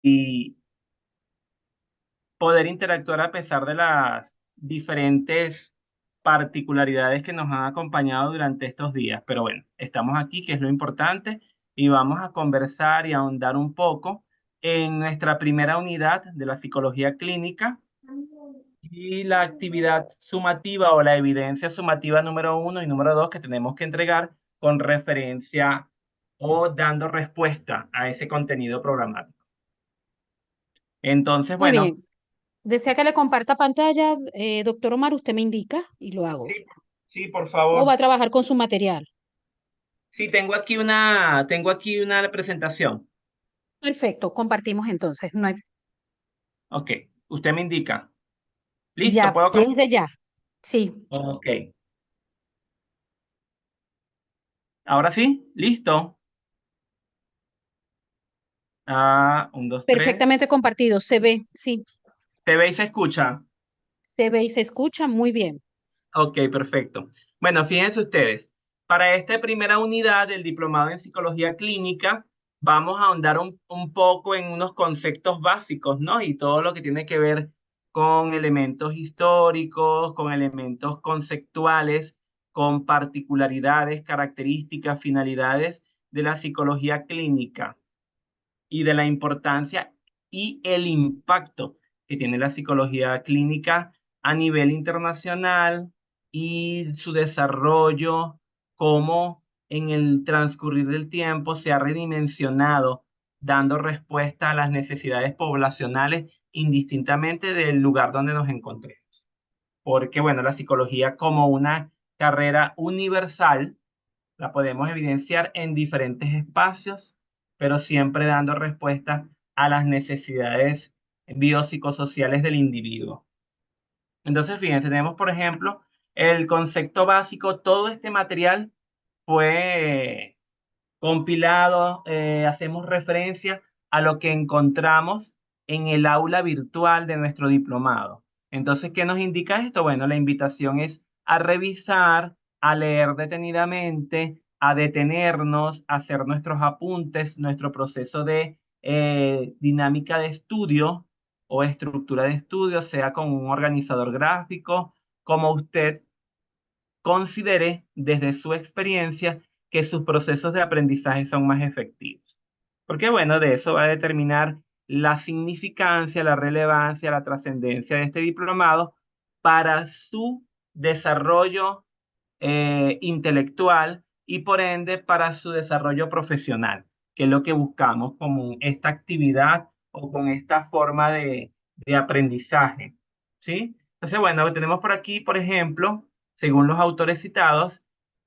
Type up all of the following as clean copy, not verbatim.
y poder interactuar a pesar de las diferentes particularidades que nos han acompañado durante estos días. Pero bueno, estamos aquí, que es lo importante, y vamos a conversar y ahondar un poco en nuestra primera unidad de la psicología clínica y la actividad sumativa o la evidencia sumativa número uno y número dos que tenemos que entregar con referencia o dando respuesta a ese contenido programático. Entonces, Muy bueno, bien. ¿Desea que le comparta pantalla, doctor Omar? Usted me indica y lo sí, hago. sí, por ¿O va favor. a trabajar con su material? Sí, tengo aquí una presentación. Perfecto, compartimos entonces. No hay- Ok, usted me indica. Listo, Ya, ¿puedo desde comenzar? ya. Sí, Ok, ahora sí, listo. Ah, un, dos, tres. perfectamente compartido. Se ve, sí, ¿Se ve y se escucha? se ve y se escucha muy bien. Ok, perfecto. Bueno, fíjense ustedes, para esta primera unidad del diplomado en psicología clínica, vamos a ahondar un poco en unos conceptos básicos, ¿no? Y todo lo que tiene que ver con elementos históricos, con elementos conceptuales, con particularidades, características, finalidades de la psicología clínica y de la importancia y el impacto que tiene la psicología clínica a nivel internacional y su desarrollo, cómo en el transcurrir del tiempo se ha redimensionado, dando respuesta a las necesidades poblacionales indistintamente del lugar donde nos encontremos. Porque, bueno, la psicología como una carrera universal la podemos evidenciar en diferentes espacios, pero siempre dando respuesta a las necesidades biopsicosociales del individuo. Entonces, fíjense, tenemos, por ejemplo, el concepto básico. Todo este material fue compilado, hacemos referencia a lo que encontramos en el aula virtual de nuestro diplomado. Entonces, ¿qué nos indica esto? Bueno, la invitación es a revisar, a leer detenidamente, a detenernos, a hacer nuestros apuntes, nuestro proceso de dinámica de estudio o estructura de estudio, sea con un organizador gráfico, como usted considere desde su experiencia que sus procesos de aprendizaje son más efectivos. Porque bueno, de eso va a determinar la significancia, la relevancia, la trascendencia de este diplomado para su desarrollo intelectual y por ende para su desarrollo profesional, que es lo que buscamos con esta actividad o con esta forma de aprendizaje. ¿Sí? Entonces, bueno, tenemos por aquí, por ejemplo, según los autores citados,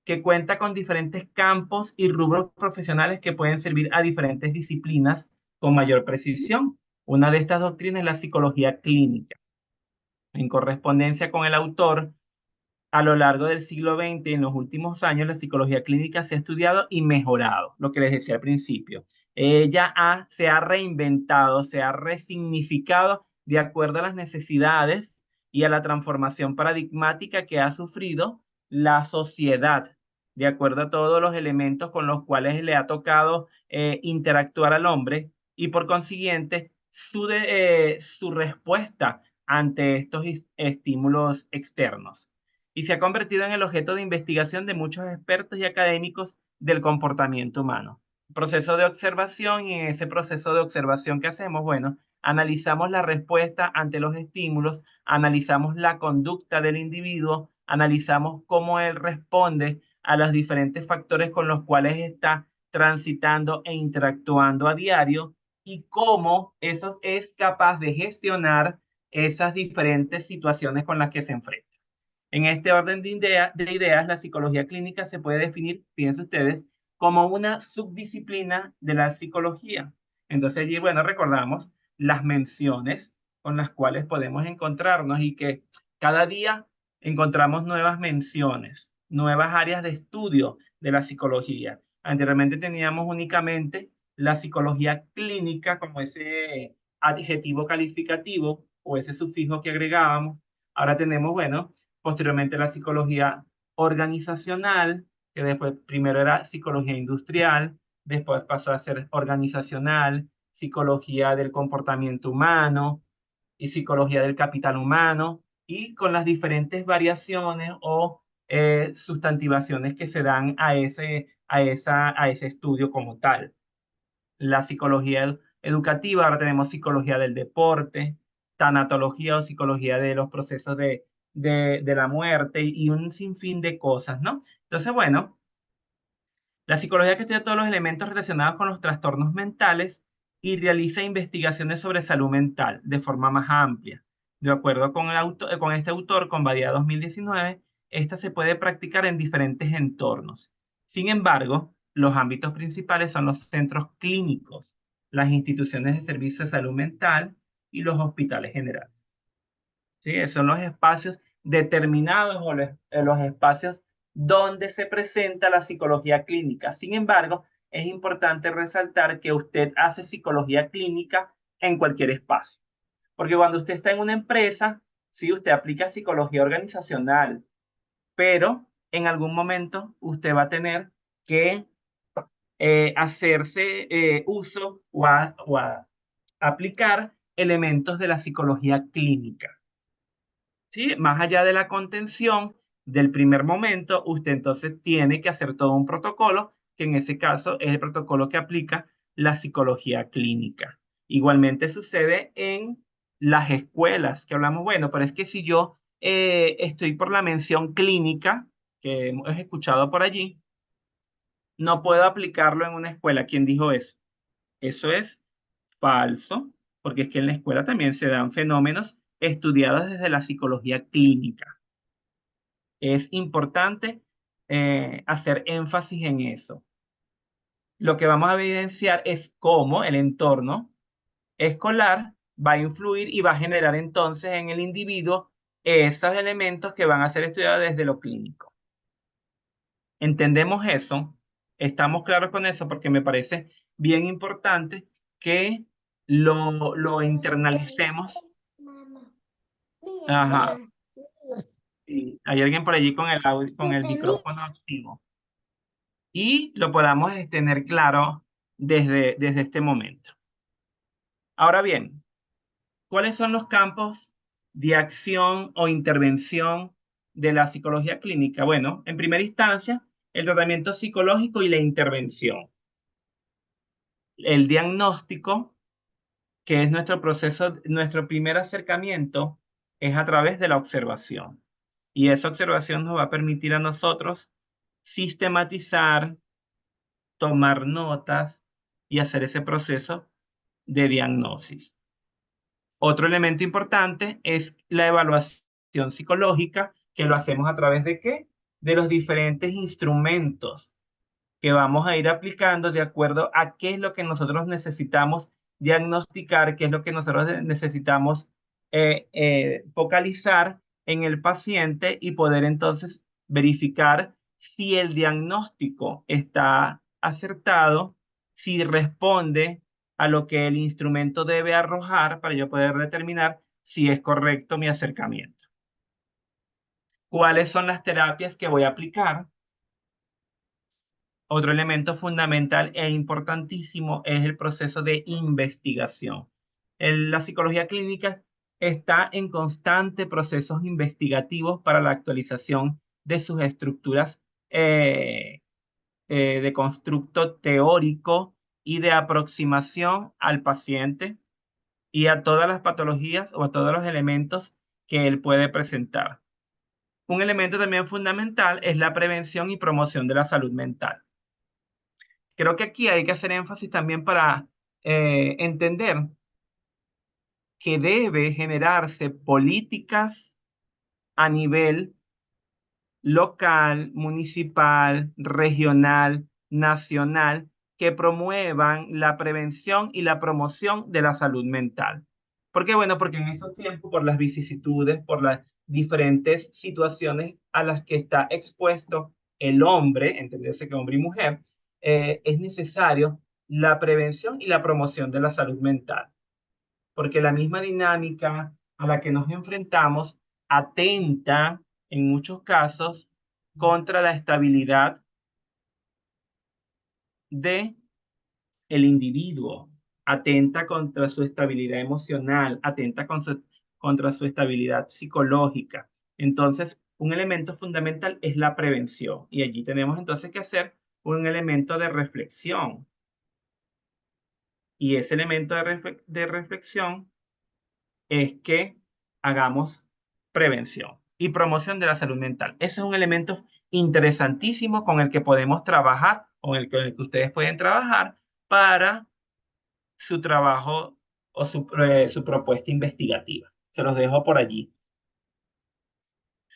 que cuenta con diferentes campos y rubros profesionales que pueden servir a diferentes disciplinas con mayor precisión. Una de estas doctrinas es la psicología clínica. En correspondencia con el autor, a lo largo del siglo XX, en los últimos años, la psicología clínica se ha estudiado y mejorado, lo que les decía al principio. Se ha reinventado, se ha resignificado de acuerdo a las necesidades y a la transformación paradigmática que ha sufrido la sociedad, de acuerdo a todos los elementos con los cuales le ha tocado interactuar al hombre y por consiguiente su respuesta ante estos estímulos externos y se ha convertido en el objeto de investigación de muchos expertos y académicos del comportamiento humano. Proceso de observación y en ese proceso de observación que hacemos, bueno, analizamos la respuesta ante los estímulos, analizamos la conducta del individuo, analizamos cómo él responde a los diferentes factores con los cuales está transitando e interactuando a diario y cómo eso es capaz de gestionar esas diferentes situaciones con las que se enfrenta. En este orden de ideas, la psicología clínica se puede definir, fíjense ustedes, como una subdisciplina de la psicología. Entonces allí, bueno, recordamos las menciones con las cuales podemos encontrarnos y que cada día encontramos nuevas menciones, nuevas áreas de estudio de la psicología. Anteriormente teníamos únicamente la psicología clínica como ese adjetivo calificativo o ese sufijo que agregábamos. Ahora tenemos, bueno, posteriormente la psicología organizacional, que después primero era psicología industrial, después pasó a ser organizacional, psicología del comportamiento humano y psicología del capital humano, y con las diferentes variaciones o sustantivaciones que se dan a ese estudio como tal. La psicología educativa, ahora tenemos psicología del deporte, tanatología o psicología de los procesos de la muerte y un sinfín de cosas, ¿no? Entonces, bueno, la psicología que estudia todos los elementos relacionados con los trastornos mentales y realiza investigaciones sobre salud mental de forma más amplia. De acuerdo con, con este autor, con Badía 2019, esta se puede practicar en diferentes entornos. Sin embargo, los ámbitos principales son los centros clínicos, las instituciones de servicio de salud mental y los hospitales generales. ¿Sí? Esos son los espacios determinados o los espacios donde se presenta la psicología clínica. Sin embargo, es importante resaltar que usted hace psicología clínica en cualquier espacio. Porque cuando usted está en una empresa, sí, usted aplica psicología organizacional, pero en algún momento usted va a tener que hacerse uso o aplicar elementos de la psicología clínica. ¿Sí? Más allá de la contención del primer momento, usted entonces tiene que hacer todo un protocolo, que en ese caso es el protocolo que aplica la psicología clínica. Igualmente sucede en las escuelas, que hablamos, bueno, pero es que si yo estoy por la mención clínica, que hemos escuchado por allí, no puedo aplicarlo en una escuela. ¿Quién dijo eso? Eso es falso, porque es que en la escuela también se dan fenómenos estudiados desde la psicología clínica. Es importante hacer énfasis en eso. Lo que vamos a evidenciar es cómo el entorno escolar va a influir y va a generar entonces en el individuo esos elementos que van a ser estudiados desde lo clínico. ¿Entendemos eso? ¿Estamos claros con eso? Porque me parece bien importante que lo internalicemos. Ajá. Sí, hay alguien por allí con el con el micrófono activo. Y lo podamos tener claro desde este momento. Ahora bien, ¿cuáles son los campos de acción o intervención de la psicología clínica? Bueno, en primera instancia, el tratamiento psicológico y la intervención. El diagnóstico, que es nuestro proceso, nuestro primer acercamiento, es a través de la observación. Y esa observación nos va a permitir a nosotros sistematizar, tomar notas y hacer ese proceso de diagnosis. Otro elemento importante es la evaluación psicológica, que lo hacemos a través de ¿qué? De los diferentes instrumentos que vamos a ir aplicando de acuerdo a qué es lo que nosotros necesitamos diagnosticar, qué es lo que nosotros necesitamos focalizar en el paciente y poder entonces verificar si el diagnóstico está acertado, si responde a lo que el instrumento debe arrojar para yo poder determinar si es correcto mi acercamiento. ¿Cuáles son las terapias que voy a aplicar? Otro elemento fundamental e importantísimo es el proceso de investigación. La psicología clínica está en constante procesos investigativos para la actualización de sus estructuras de constructo teórico y de aproximación al paciente y a todas las patologías o a todos los elementos que él puede presentar. Un elemento también fundamental es la prevención y promoción de la salud mental. Creo que aquí hay que hacer énfasis también para entender que debe generarse políticas a nivel local, municipal, regional, nacional, que promuevan la prevención y la promoción de la salud mental. ¿Por qué? Bueno, porque en estos tiempos, por las vicisitudes, por las diferentes situaciones a las que está expuesto el hombre, entenderse que hombre y mujer, es necesario la prevención y la promoción de la salud mental, porque la misma dinámica a la que nos enfrentamos atenta en muchos casos contra la estabilidad de el individuo. atenta contra su estabilidad emocional, atenta contra su estabilidad psicológica. Entonces, un elemento fundamental es la prevención y allí tenemos entonces que hacer un elemento de reflexión. Y ese elemento de reflexión es que hagamos prevención y promoción de la salud mental. Ese es un elemento interesantísimo con el que podemos trabajar, con el que ustedes pueden trabajar para su trabajo o su propuesta investigativa. Se los dejo por allí.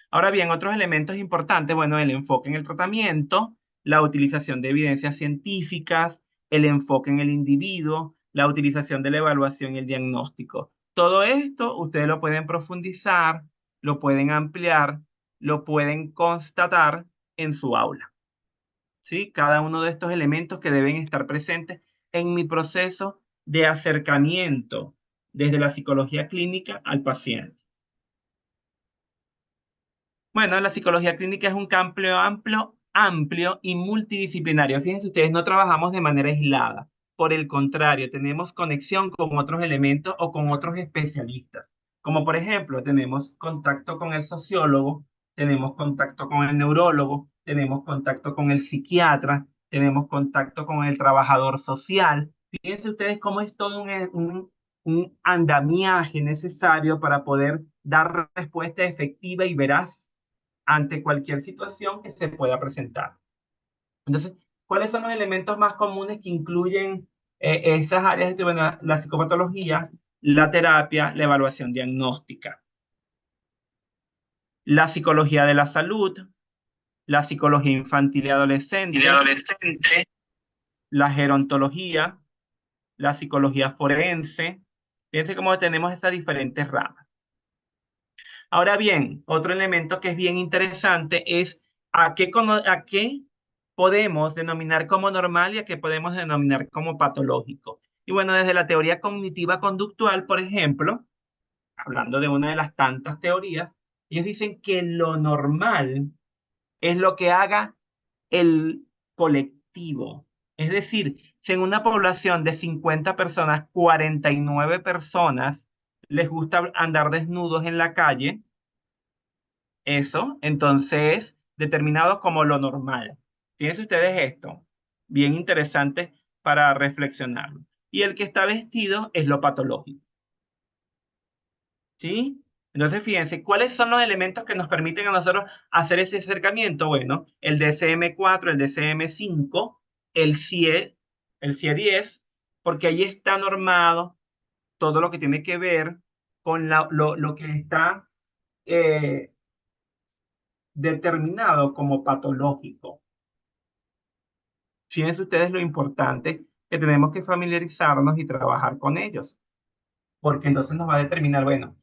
Ahora bien, otros elementos importantes, bueno, el enfoque en el tratamiento, la utilización de evidencias científicas, el enfoque en el individuo, la utilización de la evaluación y el diagnóstico. Todo esto ustedes lo pueden profundizar, lo pueden ampliar, lo pueden constatar en su aula. ¿Sí? Cada uno de estos elementos que deben estar presentes en mi proceso de acercamiento desde la psicología clínica al paciente. Bueno, la psicología clínica es un campo amplio y multidisciplinario. Fíjense ustedes, no trabajamos de manera aislada. Por el contrario, tenemos conexión con otros elementos o con otros especialistas. Como por ejemplo, tenemos contacto con el sociólogo, tenemos contacto con el neurólogo, tenemos contacto con el psiquiatra, tenemos contacto con el trabajador social. Fíjense ustedes cómo es todo un andamiaje necesario para poder dar respuesta efectiva y veraz ante cualquier situación que se pueda presentar. Entonces, ¿cuáles son los elementos más comunes que incluyen esas áreas? Bueno, la psicopatología, la terapia, la evaluación diagnóstica, la psicología de la salud, la psicología infantil y adolescente, la gerontología, la psicología forense. Fíjense cómo tenemos esas diferentes ramas. Ahora bien, otro elemento que es bien interesante es a qué podemos denominar como normal y a qué podemos denominar como patológico. Y bueno, desde la teoría cognitiva conductual, por ejemplo, hablando de una de las tantas teorías, ellos dicen que lo normal es lo que haga el colectivo. Es decir, si en una población de 50 personas, 49 personas les gusta andar desnudos en la calle, eso, entonces, determinado como lo normal. Fíjense ustedes esto, bien interesante para reflexionarlo. Y el que está vestido es lo patológico, ¿sí? Entonces, fíjense, ¿cuáles son los elementos que nos permiten a nosotros hacer ese acercamiento? Bueno, el DSM-4, el DSM-5, el CIE 10, porque ahí está normado todo lo que tiene que ver con lo que está eh, determinado como patológico. Fíjense ustedes lo importante que tenemos que familiarizarnos y trabajar con ellos, porque entonces nos va a determinar, bueno,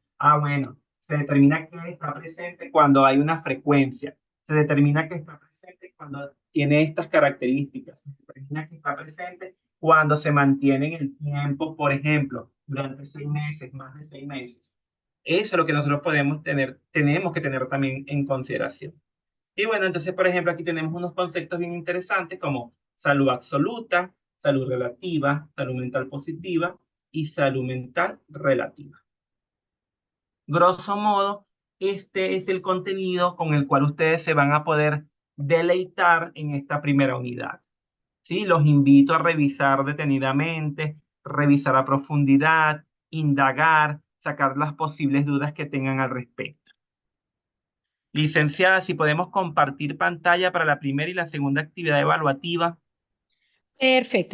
se determina que está presente cuando hay una frecuencia, se determina que está presente cuando tiene estas características, se determina que está presente cuando se mantiene en el tiempo, por ejemplo, durante 6 meses, más de 6 meses. Eso es lo que nosotros tenemos que tener también en consideración. Y bueno, entonces, por ejemplo, aquí tenemos unos conceptos bien interesantes como salud absoluta, salud relativa, salud mental positiva y salud mental relativa. Grosso modo, este es el contenido con el cual ustedes se van a poder deleitar en esta primera unidad. ¿Sí? Los invito a revisar detenidamente, revisar a profundidad, indagar, sacar las posibles dudas que tengan al respecto. Licenciada, si podemos compartir pantalla para la primera y la segunda actividad evaluativa. Perfecto.